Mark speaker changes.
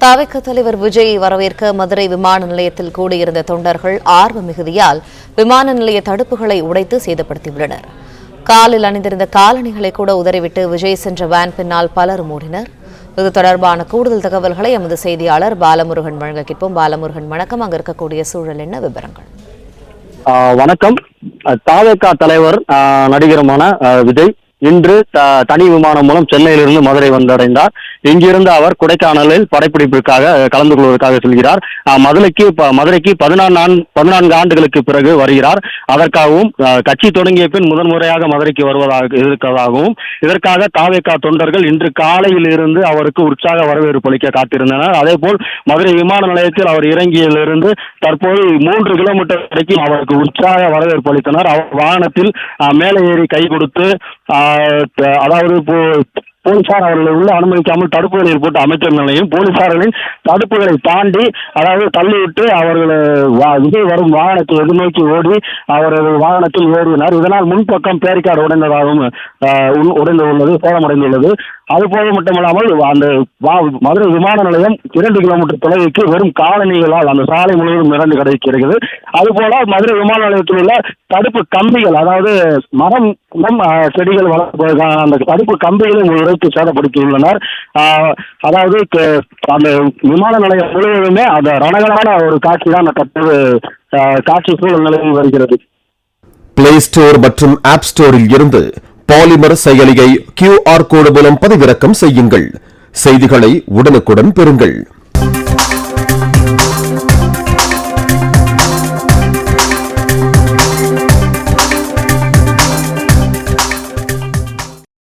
Speaker 1: தவிக தலைவர் விஜயை வரவேற்க மதுரை விமான நிலையத்தில் கூடியிருந்த தொண்டர்கள் ஆர்வ மிகுதியால் விமான நிலைய தடுப்புகளை உடைத்து சேதப்படுத்தியுள்ளனர். காலில் அணிந்திருந்த காலணிகளை கூட உதறிவிட்டு விஜய் சென்ற வேன் பின்னால் பலர் மூடினர். இது தொடர்பான கூடுதல் தகவல்களை எமது செய்தியாளர் பாலமுருகன் வழங்க கேட்போம். பாலமுருகன், வணக்கம். அங்க இருக்கக்கூடிய சூழல் என்ன, விவரங்கள்?
Speaker 2: வணக்கம். தவிக தலைவர் நடிகருமான விஜய் இன்று தனி விமானம் மூலம் சென்னையிலிருந்து மதுரை வந்தடைந்தார். இங்கிருந்து அவர் கொடைக்கானலில் படப்பிடிப்பிற்காக கலந்து கொள்வதற்காக செல்கிறார். மதுரைக்கு 14 ஆண்டுகளுக்கு பிறகு வருகிறார். அதற்காகவும் கட்சி தொடங்கிய பின் முதன்முறையாக மதுரைக்கு இருக்கிறதாகவும் இதற்காக தவிக தொண்டர்கள் இன்று காலையில் இருந்து அவருக்கு உற்சாக வரவேற்பு அளிக்க காத்திருந்தனர். அதே போல் மதுரை விமான நிலையத்தில் அவர் இறங்கியிலிருந்து தற்போது 3 கிலோமீட்டர் வரைக்கும் அவருக்கு உற்சாக வரவேற்பு அளித்தனர். அவர் வாகனத்தில் மேலே ஏறி கை கொடுத்து அதாவது போலீசார் அவர்களை உள்ள அனுமதிக்காமல் தடுப்புகளில் போட்டு அமைச்சர் நிலையும் போலீசார்களின் தடுப்புகளை தாண்டி அதாவது தள்ளிவிட்டு அவர்களை விஜய் வரும் வாகனத்தை எதிர்நோக்கி ஓடி அவரது வாகனத்தில் ஏறினார். இதனால் முன்பக்கம் பேரிகார்டு உடைந்துள்ளது, சேதமடைந்துள்ளது. அதுபோல மட்டுமல்லாமல் அந்த மதுரை விமான நிலையம் 2 கிலோமீட்டர் தொலைவுக்கு வெறும் காலணிகளால் அந்த சாலை முழுவதும் நிரண்டு கிடைக்கிறது. அதுபோல மதுரை விமான நிலையத்தில் உள்ள தடுப்பு கம்பிகள், அதாவது மரம் செடிகள் வளர்ப்பதற்கான அந்த தடுப்பு கம்பிகளை உடைத்து சேதப்படுத்தியுள்ளனர். அதாவது அந்த விமான நிலையம் முழுவதுமே அந்த ரணகலான ஒரு காட்சி தான் தற்போது காட்சி சூழல் நிலவி வருகிறது.
Speaker 3: பிளே ஸ்டோர் மற்றும் ஆப் ஸ்டோரில் இருந்து பாலிமர் செயலியை QR கோடு மூலம் பதிவிறக்கம் செய்யுங்கள். செய்திகளை உடனுக்குடன் பெறுங்கள்.